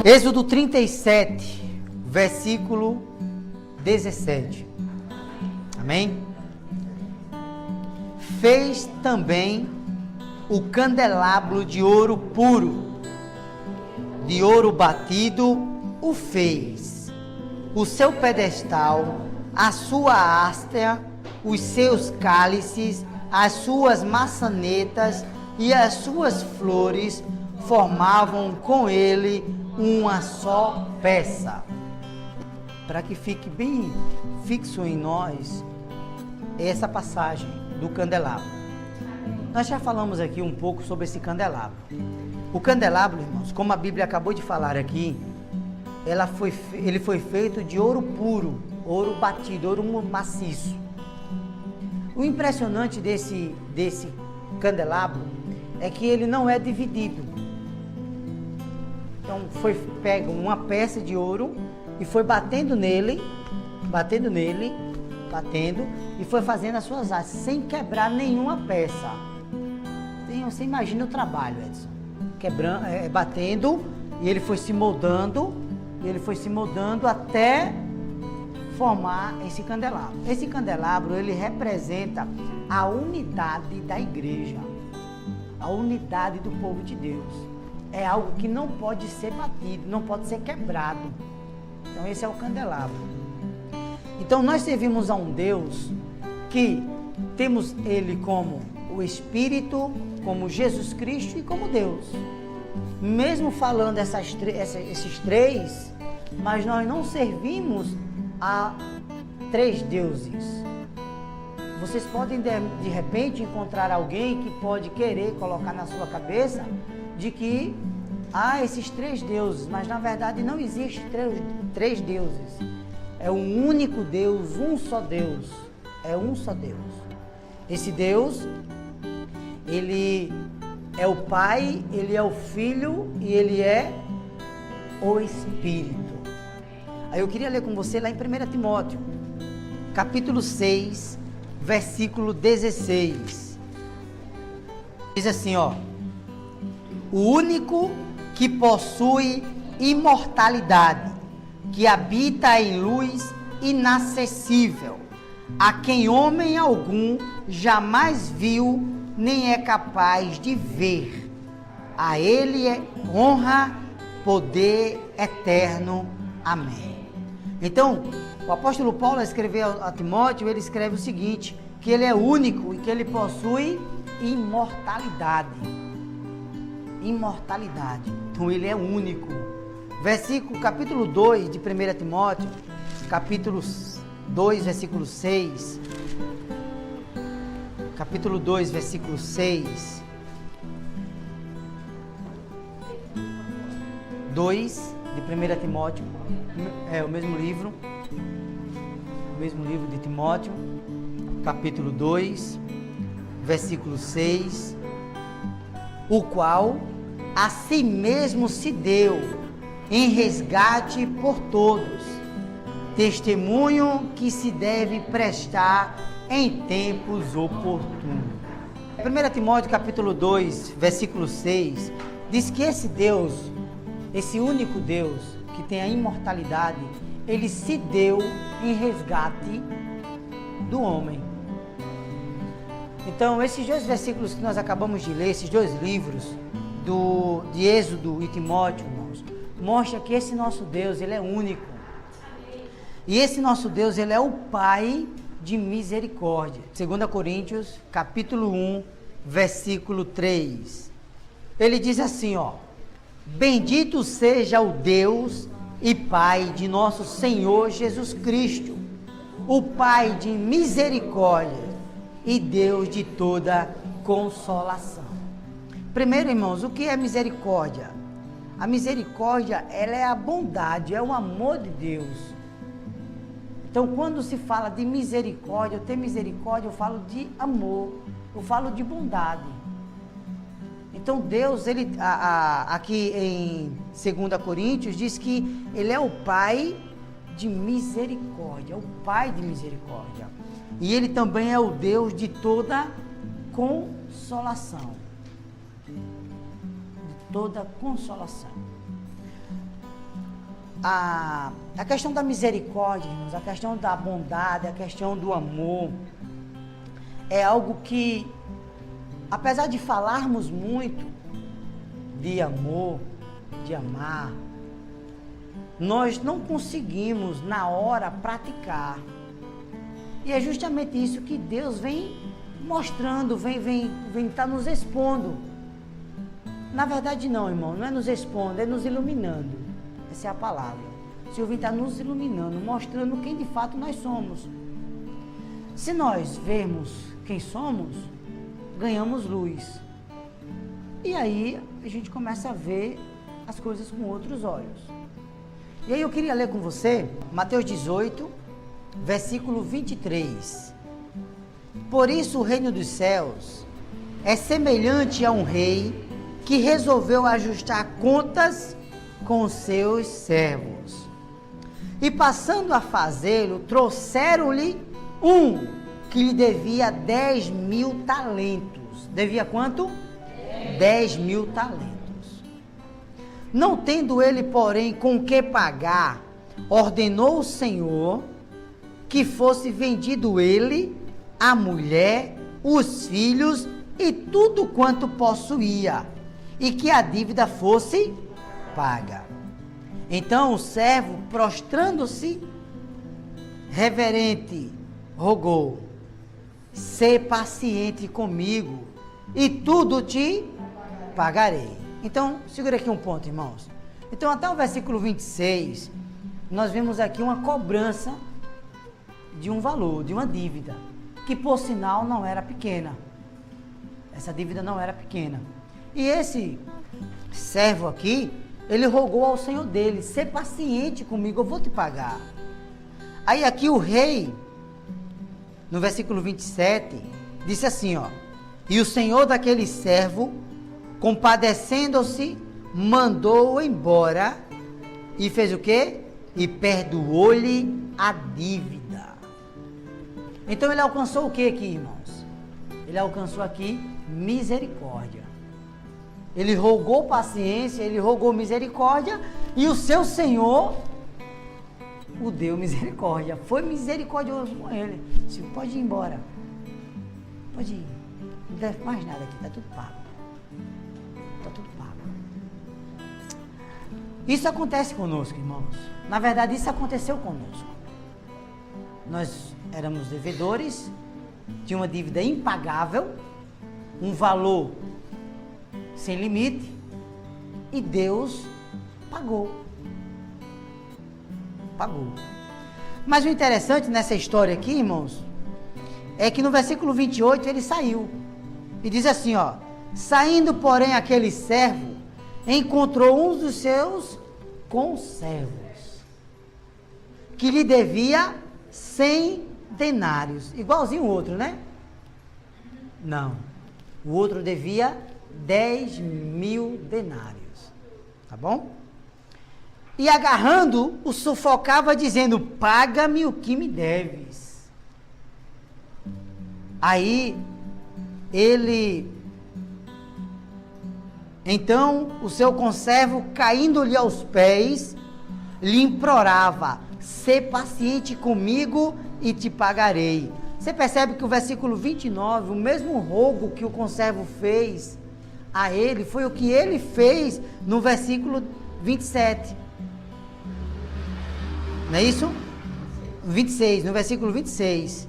Êxodo 37, versículo 17. Amém? Fez também o candelabro de ouro puro, de ouro batido o fez, o seu pedestal, a sua haste, os seus cálices, as suas maçanetas e as suas flores formavam com ele uma só peça. Para que fique bem fixo em nós essa passagem do candelabro. Nós já falamos aqui um pouco sobre esse candelabro. O candelabro, irmãos, como a Bíblia acabou de falar aqui, ele foi feito de ouro puro, ouro batido, ouro maciço. O impressionante desse candelabro é que ele não é dividido. Então foi pego uma peça de ouro e foi batendo e foi fazendo as suas hastes, sem quebrar nenhuma peça. Você imagina o trabalho, Edson. Batendo, e ele foi se moldando até formar esse candelabro. Esse candelabro, ele representa a unidade da igreja, a unidade do povo de Deus. É algo que não pode ser batido, não pode ser quebrado. Então esse é o candelabro. Então nós servimos a um Deus que temos ele como o Espírito, como Jesus Cristo e como Deus. Mesmo falando esses três, mas nós não servimos a três deuses. Vocês podem de repente encontrar alguém que pode querer colocar na sua cabeça de que há esses três deuses, mas na verdade não existe três deuses. É um único Deus, um só Deus. É um só Deus. Esse Deus, ele é o Pai, ele é o Filho e ele é o Espírito. Aí eu queria ler com você lá em 1 Timóteo, capítulo 6, versículo 16. Diz assim, ó: o único que possui imortalidade, que habita em luz inacessível, a quem homem algum jamais viu, nem é capaz de ver. A ele é honra, poder eterno. Amém. Então, o apóstolo Paulo escreveu a Timóteo, ele escreve o seguinte, que ele é único e que ele possui imortalidade. Imortalidade. Então ele é único. Capítulo 2 de 1 Timóteo, capítulo 2, versículo 6. Capítulo 2, versículo 6. 2 de 1 Timóteo, é o mesmo livro de Timóteo, capítulo 2, versículo 6. O qual a si mesmo se deu em resgate por todos, testemunho que se deve prestar em tempos oportunos. 1 Timóteo capítulo 2, versículo 6, diz que esse Deus, esse único Deus que tem a imortalidade, ele se deu em resgate do homem. Então, esses dois versículos que nós acabamos de ler, esses dois livros, de Êxodo e Timóteo, irmãos, mostra que esse nosso Deus, ele é único. E esse nosso Deus, ele é o Pai de misericórdia. 2 Coríntios, capítulo 1, versículo 3. Ele diz assim, ó: bendito seja o Deus e Pai de nosso Senhor Jesus Cristo, o Pai de misericórdia e Deus de toda consolação. Primeiro, irmãos, o que é misericórdia? A misericórdia, ela é a bondade, é o amor de Deus. Então, quando se fala de misericórdia, eu tenho misericórdia, eu falo de amor, eu falo de bondade. Então, Deus, ele, aqui em 2 Coríntios, diz que ele é o Pai de misericórdia, o Pai de misericórdia. E ele também é o Deus de toda consolação. De toda consolação. a questão da misericórdia, irmãos, a questão da bondade, a questão do amor, é algo que, apesar de falarmos muito de amor, de amar, nós não conseguimos na hora praticar. E é justamente isso que Deus vem mostrando, vem estar nos expondo. Na verdade não, irmão, não é nos expondo, é nos iluminando. Essa é a palavra. O Senhor vem estar nos iluminando, mostrando quem de fato nós somos. Se nós vermos quem somos, ganhamos luz. E aí a gente começa a ver as coisas com outros olhos. E aí eu queria ler com você Mateus 18, versículo 23. Por isso o reino dos céus é semelhante a um rei que resolveu ajustar contas com os seus servos. E passando a fazê-lo, trouxeram-lhe um que lhe devia 10.000 talentos. Devia quanto? 10.000 talentos. Não tendo ele, porém, com que pagar, ordenou o Senhor que fosse vendido ele, a mulher, os filhos e tudo quanto possuía, e que a dívida fosse paga. Então o servo, prostrando-se, reverente, rogou: sê paciente comigo, e tudo te pagarei. Então, segura aqui um ponto, irmãos. Então, até o versículo 26, nós vemos aqui uma cobrança de um valor, de uma dívida, que por sinal não era pequena. Essa dívida não era pequena. E esse servo aqui, ele rogou ao senhor dele: sê paciente comigo, eu vou te pagar. Aí aqui o rei, no versículo 27, disse assim, ó: e o senhor daquele servo, compadecendo-se, mandou-o embora e fez o quê? E perdoou-lhe a dívida. Então ele alcançou o que aqui, irmãos? Ele alcançou aqui misericórdia. Ele rogou paciência, ele rogou misericórdia, e o seu Senhor o deu misericórdia. Foi misericordioso com ele. Disse: pode ir embora. Pode ir. Não deve mais nada aqui, está tudo pago. Está tudo pago. Isso acontece conosco, irmãos. Na verdade, isso aconteceu conosco. Nós éramos devedores, tinha uma dívida impagável, um valor sem limite, e Deus pagou. Pagou. Mas o interessante nessa história aqui, irmãos, é que no versículo 28 ele saiu. E diz assim, ó: saindo, porém, aquele servo encontrou um dos seus conservos, que lhe devia 100 denários. Igualzinho o outro, né? Não. O outro devia 10.000 denários. Tá bom? E agarrando, o sufocava, dizendo: paga-me o que me deves. Aí então o seu conservo, caindo-lhe aos pés, lhe implorava: sê paciente comigo e te pagarei. Você percebe que o versículo 29, o mesmo rogo que o conservo fez a ele, foi o que ele fez no versículo 27. Não é isso? 26, no versículo 26.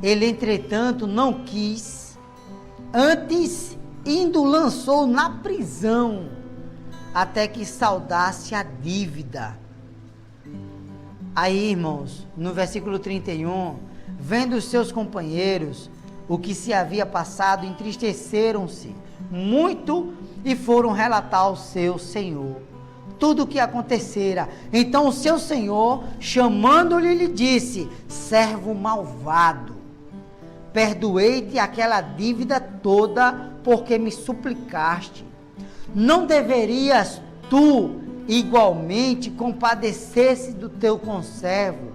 Ele, entretanto, não quis, antes, indo, lançou na prisão, até que saldasse a dívida. Aí, irmãos, no versículo 31, vendo os seus companheiros o que se havia passado, entristeceram-se muito e foram relatar ao seu senhor tudo o que acontecera. Então o seu senhor, chamando-lhe, lhe disse: servo malvado, perdoei-te aquela dívida toda, porque me suplicaste. Não deverias tu igualmente compadecer-se do teu conservo,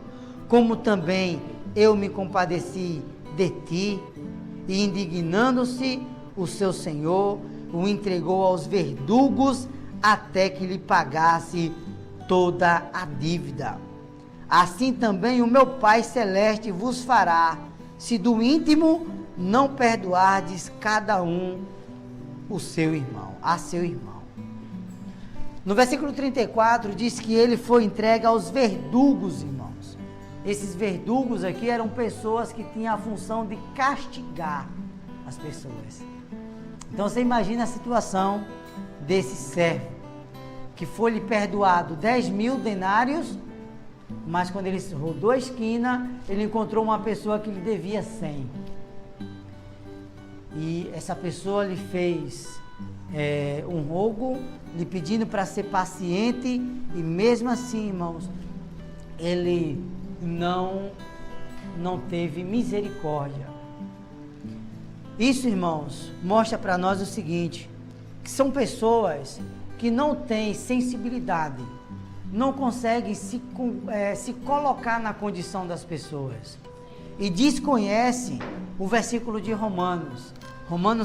como também eu me compadeci de ti? E indignando-se, o seu senhor o entregou aos verdugos até que lhe pagasse toda a dívida. Assim também o meu Pai Celeste vos fará, se do íntimo não perdoardes cada um o seu irmão, a seu irmão. No versículo 34 diz que ele foi entregue aos verdugos, irmãos. Esses verdugos aqui eram pessoas que tinham a função de castigar as pessoas. Então você imagina a situação desse servo, que foi-lhe perdoado 10.000 denários, mas quando ele rodou a esquina, ele encontrou uma pessoa que lhe devia 100. E essa pessoa lhe fez um rogo, lhe pedindo para ser paciente, e mesmo assim, irmãos, ele não teve misericórdia. Isso, irmãos, mostra para nós o seguinte, que são pessoas que não têm sensibilidade, não conseguem se colocar na condição das pessoas e desconhecem o versículo de Romanos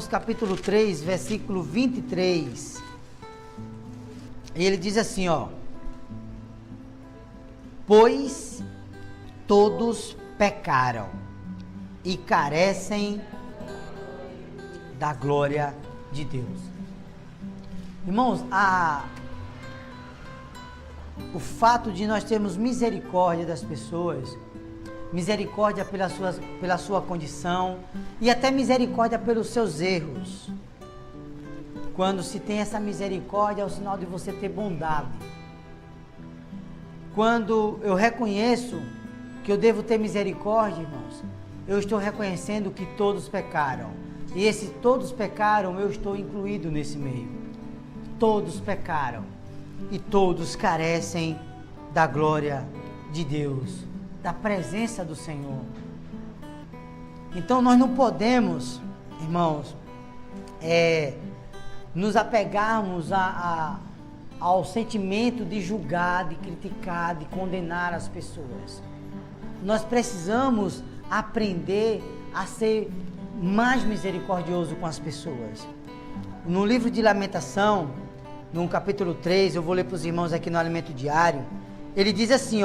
capítulo 3, versículo 23. E ele diz assim, pois todos pecaram e carecem da glória de Deus. Irmãos, o fato de nós termos misericórdia das pessoas, misericórdia pela sua condição e até misericórdia pelos seus erros. Quando se tem essa misericórdia, é o sinal de você ter bondade. Quando eu reconheço que eu devo ter misericórdia, irmãos, eu estou reconhecendo que todos pecaram. E esse todos pecaram, eu estou incluído nesse meio. Todos pecaram e todos carecem da glória de Deus, da presença do Senhor. Então nós não podemos, irmãos, nos apegarmos ao sentimento de julgar, de criticar, de condenar as pessoas. Nós precisamos aprender a ser mais misericordioso com as pessoas. No livro de Lamentação, no capítulo 3, eu vou ler para os irmãos aqui no Alimento Diário, ele diz assim,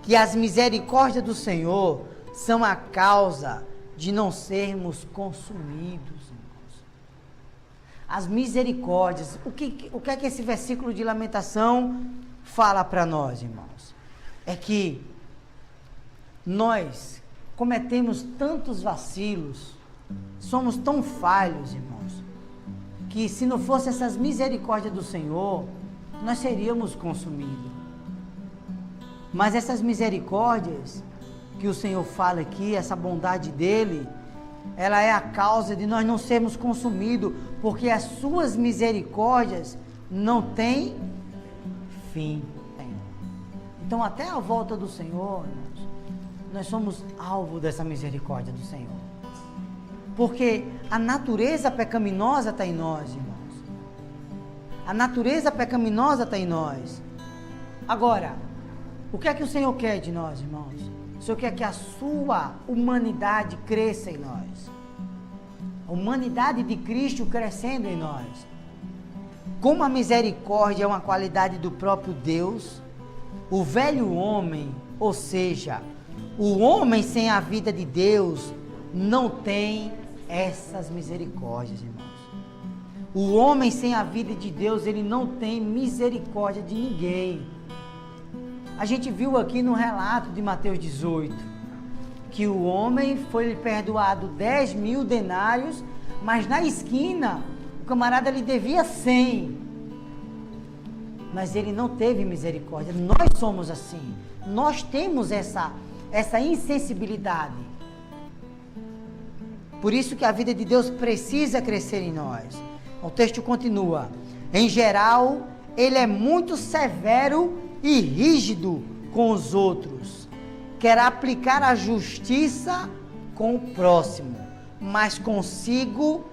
que as misericórdias do Senhor são a causa de não sermos consumidos, irmãos. As misericórdias, o que é que esse versículo de Lamentação fala para nós, irmãos? É que nós cometemos tantos vacilos, somos tão falhos, irmãos, que se não fosse essas misericórdias do Senhor, nós seríamos consumidos. Mas essas misericórdias que o Senhor fala aqui, essa bondade dele, ela é a causa de nós não sermos consumidos, porque as suas misericórdias não têm fim. Então, até a volta do Senhor, irmãos, nós somos alvo dessa misericórdia do Senhor. Porque a natureza pecaminosa está em nós, irmãos. A natureza pecaminosa está em nós. Agora, o que é que o Senhor quer de nós, irmãos? O Senhor quer que a sua humanidade cresça em nós. A humanidade de Cristo crescendo em nós. Como a misericórdia é uma qualidade do próprio Deus, o velho homem, ou seja, o homem sem a vida de Deus, não tem essas misericórdias, irmãos. O homem sem a vida de Deus, ele não tem misericórdia de ninguém. A gente viu aqui no relato de Mateus 18, que o homem foi perdoado 10.000 denários, mas na esquina, o camarada lhe devia 100. Mas ele não teve misericórdia. Nós somos assim. Nós temos essa insensibilidade. Por isso que a vida de Deus precisa crescer em nós. O texto continua. Em geral, ele é muito severo e rígido com os outros. Quer aplicar a justiça com o próximo, mas consigo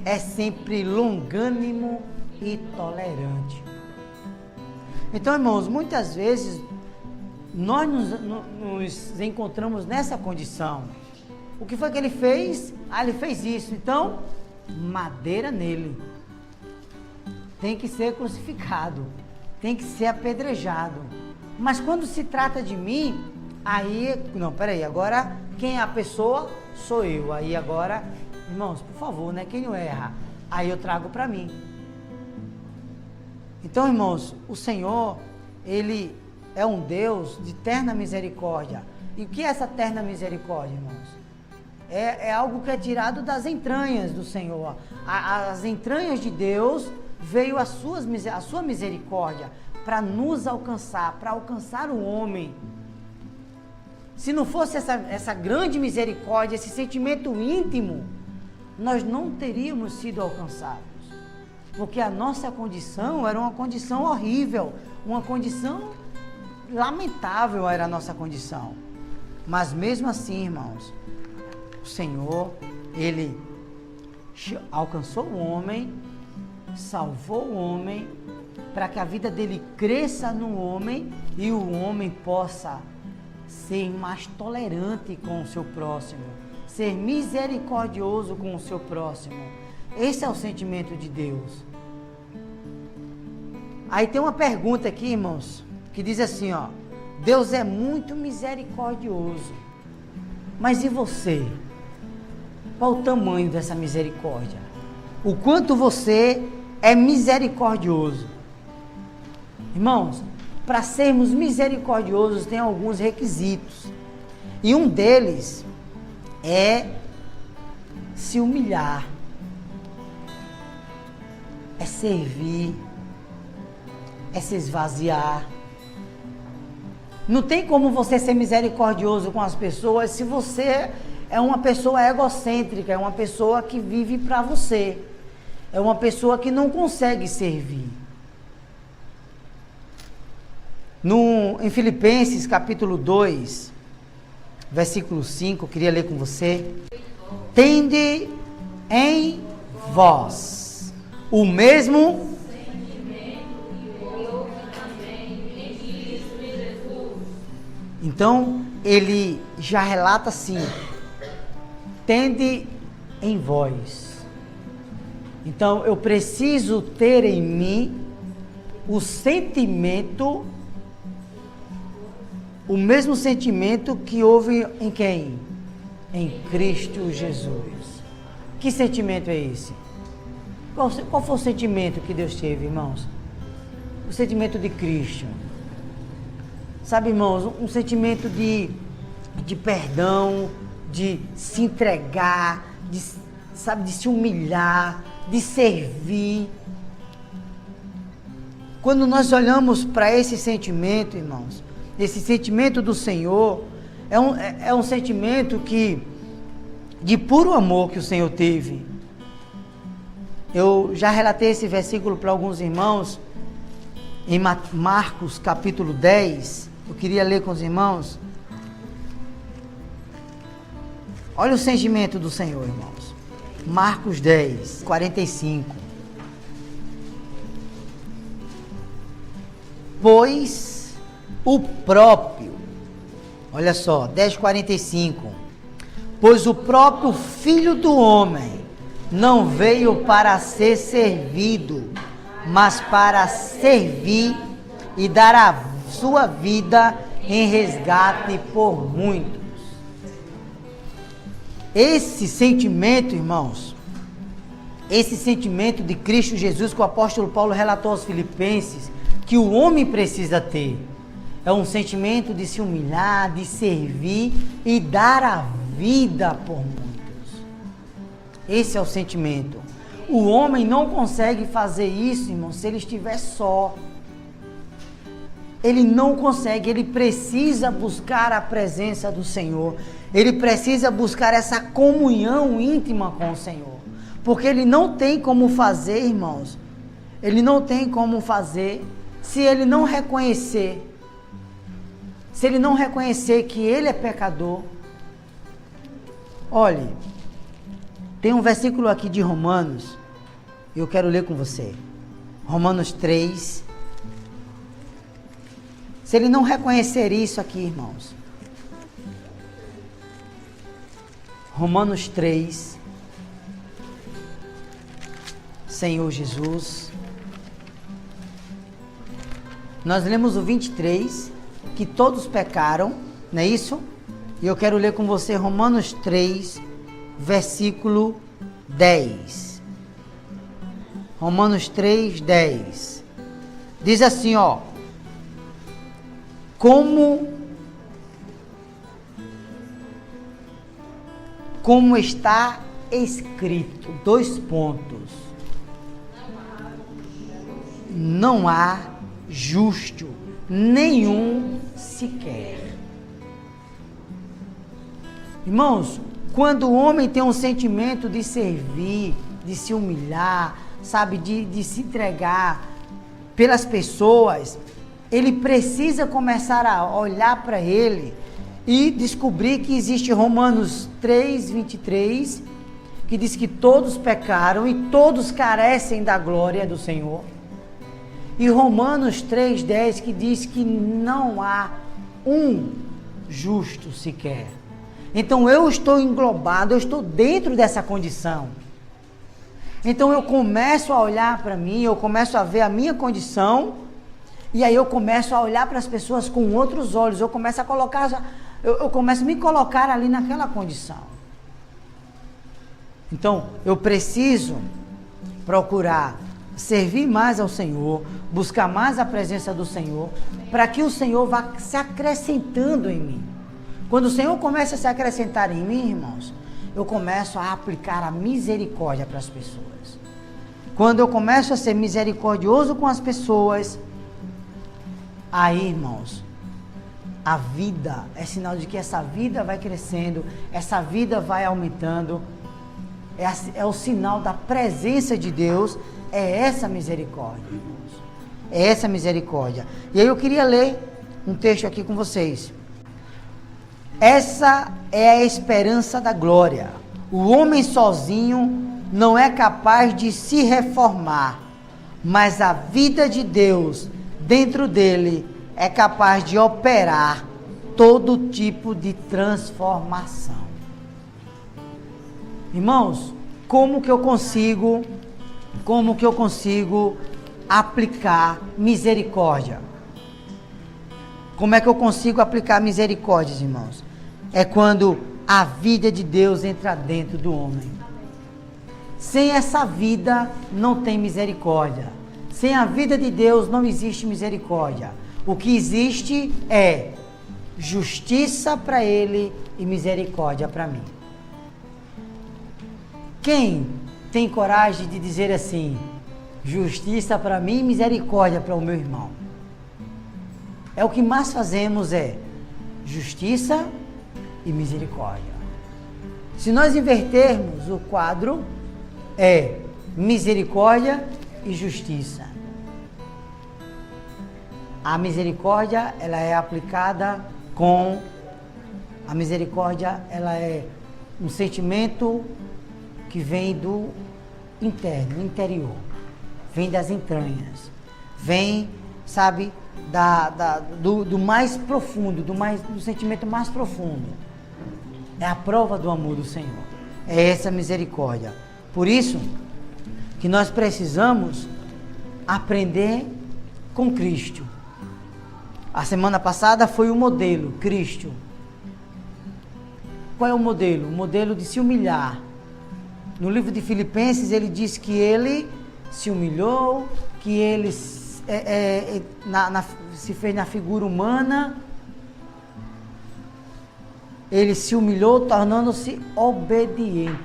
é sempre longânimo e tolerante. Então, irmãos, muitas vezes nós nos encontramos nessa condição. O que foi que ele fez? Ele fez isso. Então, madeira nele. Tem que ser crucificado. Tem que ser apedrejado. Mas quando se trata de mim, aí, não, peraí, agora quem é a pessoa sou eu. Aí agora, irmãos, por favor, né? Quem não erra, aí eu trago para mim. Então, irmãos, o Senhor, Ele é um Deus de terna misericórdia. E o que é essa terna misericórdia, irmãos? É algo que é tirado das entranhas do Senhor. As entranhas de Deus veio a sua misericórdia para nos alcançar, para alcançar o homem. Se não fosse essa grande misericórdia, esse sentimento íntimo, nós não teríamos sido alcançados. Porque a nossa condição era uma condição horrível, uma condição lamentável era a nossa condição. Mas mesmo assim, irmãos, o Senhor, Ele alcançou o homem, salvou o homem, para que a vida dele cresça no homem e o homem possa ser mais tolerante com o seu próximo, ser misericordioso com o seu próximo. Esse é o sentimento de Deus. Aí tem uma pergunta aqui, irmãos, que diz assim, ó: Deus é muito misericordioso, mas e você? Qual o tamanho dessa misericórdia? O quanto você é misericordioso? Irmãos, para sermos misericordiosos tem alguns requisitos. E um deles é se humilhar, é servir, é se esvaziar. Não tem como você ser misericordioso com as pessoas se você é uma pessoa egocêntrica, é uma pessoa que vive para você, é uma pessoa que não consegue servir. Em Filipenses capítulo 2, versículo 5, eu queria ler com você. Tende em vós o mesmo sentimento que houve também em Cristo Jesus. Então, ele já relata assim: tende em vós. Então, eu preciso ter em mim o sentimento, o mesmo sentimento que houve em quem? Em Cristo Jesus. Que sentimento é esse? Qual foi o sentimento que Deus teve, irmãos? O sentimento de Cristo. Sabe, irmãos, um sentimento de perdão, de se entregar, de se humilhar, de servir. Quando nós olhamos para esse sentimento, irmãos, esse sentimento do Senhor, é um sentimento de puro amor que o Senhor teve. Eu já relatei esse versículo para alguns irmãos, em Marcos capítulo 10, eu queria ler com os irmãos. Olha o sentimento do Senhor, irmãos. Marcos 10, 45. Pois o próprio, olha só, 10:45. Pois o próprio Filho do Homem não veio para ser servido, mas para servir e dar a sua vida em resgate por muitos. Esse sentimento, irmãos, esse sentimento de Cristo Jesus que o apóstolo Paulo relatou aos Filipenses, que o homem precisa ter, é um sentimento de se humilhar, de servir e dar a vida por muitos. Esse é o sentimento. O homem não consegue fazer isso, irmão, se ele estiver só. Ele não consegue, ele precisa buscar a presença do Senhor. Ele precisa buscar essa comunhão íntima com o Senhor. Porque ele não tem como fazer, irmãos. Ele não tem como fazer se ele não reconhecer. Se ele não reconhecer que ele é pecador. Olhe, tem um versículo aqui de Romanos, eu quero ler com você. Romanos 3. Se ele não reconhecer isso aqui, irmãos. Romanos 3. Senhor Jesus. Nós lemos o 23 que todos pecaram, não é isso? E eu quero ler com você Romanos 3, versículo 10. Romanos 3, 10. Diz assim, ó. Como está escrito, 2 pontos. Não há justo, nenhum sequer. Irmãos, quando o homem tem um sentimento de servir, de se humilhar, sabe, de se entregar pelas pessoas, ele precisa começar a olhar para ele e descobrir que existe Romanos 3, 23, que diz que todos pecaram e todos carecem da glória do Senhor. E Romanos 3, 10, que diz que não há um justo sequer. Então eu estou englobado, eu estou dentro dessa condição. Então eu começo a olhar para mim, eu começo a ver a minha condição, e aí eu começo a olhar para as pessoas com outros olhos, eu começo a colocar, eu começo a me colocar ali naquela condição. Então eu preciso procurar servir mais ao Senhor, buscar mais a presença do Senhor, para que o Senhor vá se acrescentando em mim. Quando o Senhor começa a se acrescentar em mim, irmãos, eu começo a aplicar a misericórdia para as pessoas. Quando eu começo a ser misericordioso com as pessoas, aí, irmãos, a vida é sinal de que essa vida vai crescendo, essa vida vai aumentando, é o sinal da presença de Deus, é essa misericórdia, irmãos. É essa misericórdia. E aí eu queria ler um texto aqui com vocês. Essa é a esperança da glória. O homem sozinho não é capaz de se reformar, mas a vida de Deus dentro dele é capaz de operar todo tipo de transformação. Irmãos, como que eu consigo aplicar misericórdia? Como é que eu consigo aplicar misericórdia, irmãos? É quando a vida de Deus entra dentro do homem. Sem essa vida não tem misericórdia. Sem a vida de Deus não existe misericórdia. O que existe é justiça para ele e misericórdia para mim. Quem tem coragem de dizer assim, justiça para mim e misericórdia para o meu irmão? É o que mais fazemos, é justiça e misericórdia. Se nós invertermos o quadro, é misericórdia e justiça. A misericórdia, ela é aplicada com... A misericórdia, ela é um sentimento que vem do interno, interior. Vem das entranhas. Vem, sabe, do mais profundo, do sentimento mais profundo. É a prova do amor do Senhor. É essa misericórdia. Por isso que nós precisamos aprender com Cristo. A semana passada foi o modelo, Cristo. Qual é o modelo? O modelo de se humilhar. No livro de Filipenses ele diz que ele se humilhou, que ele se fez na figura humana. Ele se humilhou, tornando-se obediente.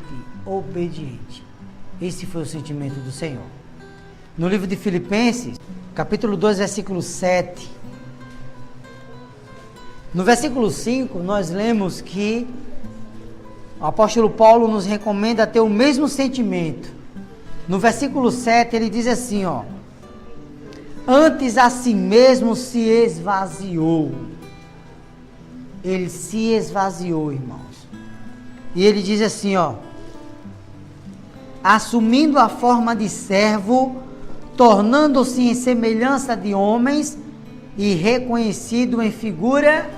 Esse foi o sentimento do Senhor. No livro de Filipenses, capítulo 2, versículo 7. No versículo 5, nós lemos que o apóstolo Paulo nos recomenda ter o mesmo sentimento. No versículo 7, ele diz assim, ó. Antes a si mesmo se esvaziou. Ele se esvaziou, irmãos. E ele diz assim, ó. Assumindo a forma de servo, tornando-se em semelhança de homens e reconhecido em figura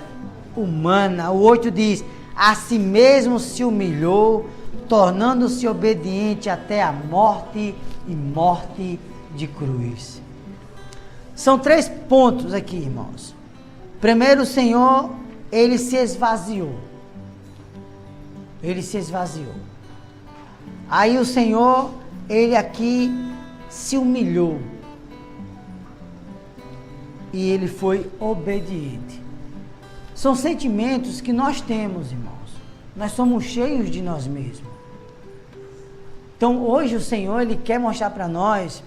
humana. O 8 diz, a si mesmo se humilhou, tornando-se obediente até a morte e morte de cruz. São 3 pontos aqui, irmãos. Primeiro o Senhor, ele se esvaziou. Ele se esvaziou. Aí o Senhor, ele aqui se humilhou. E ele foi obediente. São sentimentos que nós temos, irmãos. Nós somos cheios de nós mesmos. Então hoje o Senhor, ele quer mostrar para nós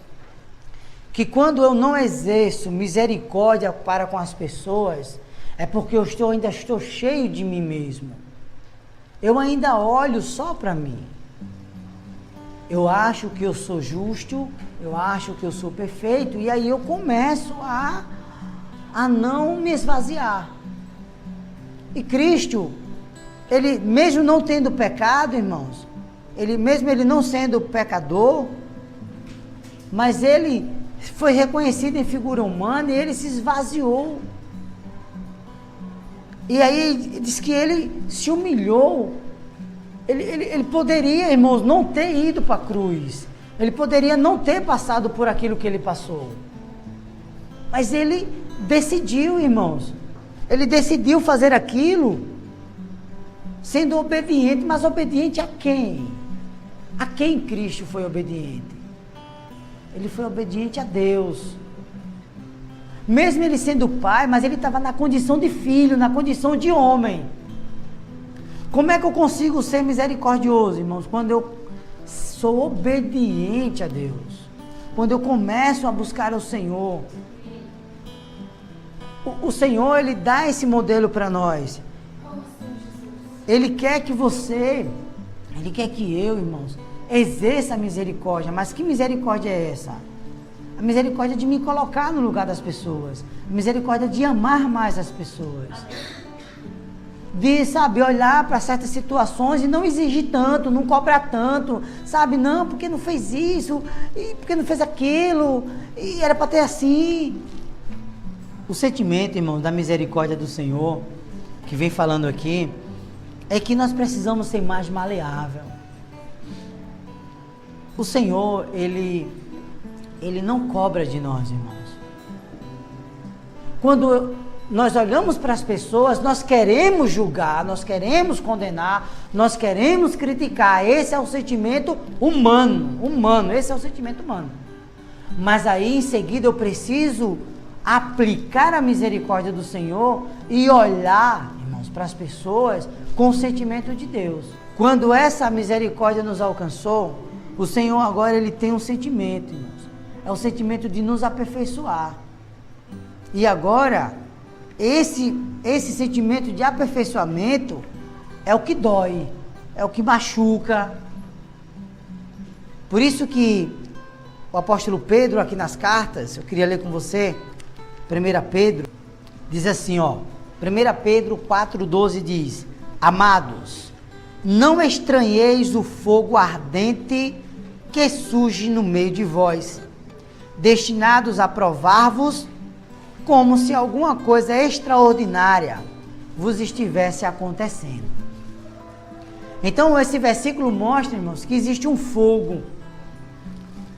que quando eu não exerço misericórdia para com as pessoas, é porque eu ainda estou cheio de mim mesmo. Eu ainda olho só para mim. Eu acho que eu sou justo, eu acho que eu sou perfeito, e aí eu começo a não me esvaziar. E Cristo, ele mesmo não tendo pecado, irmãos, ele não sendo pecador, mas ele foi reconhecido em figura humana e ele se esvaziou. E aí diz que ele se humilhou. Ele poderia, irmãos, não ter ido para a cruz. Ele poderia não ter passado por aquilo que ele passou. Mas ele decidiu, irmãos. Ele decidiu fazer aquilo sendo obediente, mas obediente a quem? A quem Cristo foi obediente? Ele foi obediente a Deus. Mesmo ele sendo pai, mas ele estava na condição de filho, na condição de homem. Como é que eu consigo ser misericordioso, irmãos? Quando eu sou obediente a Deus. Quando eu começo a buscar o Senhor. O Senhor, ele dá esse modelo para nós. Ele quer que você, ele quer que eu, irmãos, exerça a misericórdia. Mas que misericórdia é essa? A misericórdia de me colocar no lugar das pessoas. A misericórdia de amar mais as pessoas. De, sabe, olhar para certas situações e não exigir tanto, não cobrar tanto, sabe? Não, porque não fez isso, e porque não fez aquilo, e era para ter assim. O sentimento, irmão, da misericórdia do Senhor, que vem falando aqui, é que nós precisamos ser mais maleável. O Senhor, ele não cobra de nós, irmãos. Quando nós olhamos para as pessoas, nós queremos julgar, nós queremos condenar, nós queremos criticar. Esse é o sentimento humano, esse é o sentimento humano. Mas aí em seguida eu preciso aplicar a misericórdia do Senhor e olhar, irmãos, para as pessoas com o sentimento de Deus. Quando essa misericórdia nos alcançou, o Senhor agora ele tem um sentimento, irmãos. É o sentimento de nos aperfeiçoar. E agora, esse sentimento de aperfeiçoamento é o que dói, é o que machuca. Por isso que o apóstolo Pedro, aqui nas cartas, eu queria ler com você, 1 Pedro, diz assim, ó, 1 Pedro 4,12 diz: Amados, não estranheis o fogo ardente que surge no meio de vós, destinados a provar-vos, como se alguma coisa extraordinária vos estivesse acontecendo. Então esse versículo mostra, irmãos, que existe um fogo.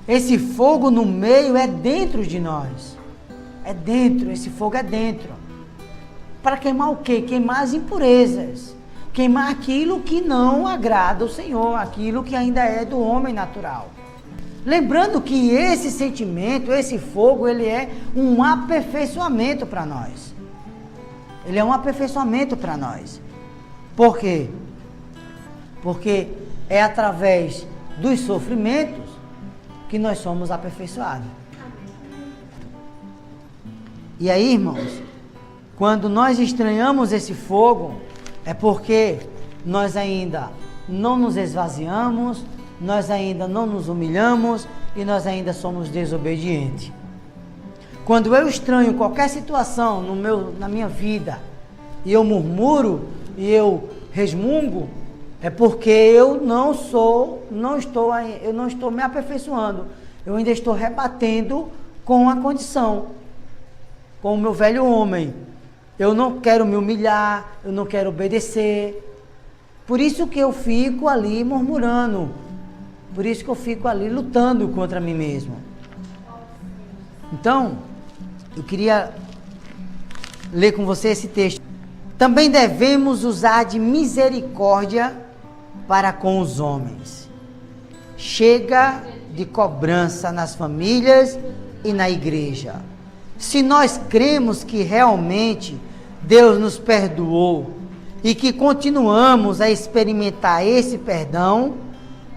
Esse fogo no meio é dentro de nós. É dentro, esse fogo é dentro. Para queimar o quê? Queimar as impurezas. Queimar aquilo que não agrada ao Senhor, aquilo que ainda é do homem natural. Lembrando que esse sentimento, esse fogo, ele é um aperfeiçoamento para nós. Ele é um aperfeiçoamento para nós. Por quê? Porque é através dos sofrimentos que nós somos aperfeiçoados. E aí, irmãos, quando nós estranhamos esse fogo, é porque nós ainda não nos esvaziamos, nós ainda não nos humilhamos e nós ainda somos desobedientes. Quando eu estranho qualquer situação na minha vida e eu murmuro e eu resmungo, é porque eu não estou me aperfeiçoando. Eu ainda estou rebatendo com a condição, com o meu velho homem. Eu não quero me humilhar, eu não quero obedecer. Por isso que eu fico ali murmurando. Por isso que eu fico ali lutando contra mim mesmo. Então, eu queria ler com você esse texto. Também devemos usar de misericórdia para com os homens. Chega de cobrança nas famílias e na igreja. Se nós cremos que realmente Deus nos perdoou e que continuamos a experimentar esse perdão,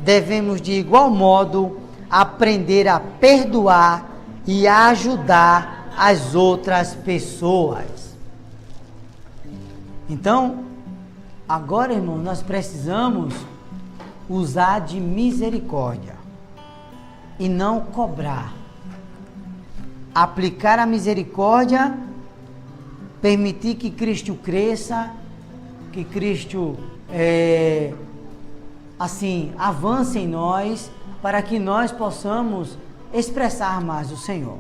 devemos de igual modo aprender a perdoar e a ajudar as outras pessoas. Então, agora, irmão, nós precisamos usar de misericórdia e não cobrar. Aplicar a misericórdia, permitir que Cristo cresça, que Cristo avance em nós, para que nós possamos expressar mais o Senhor.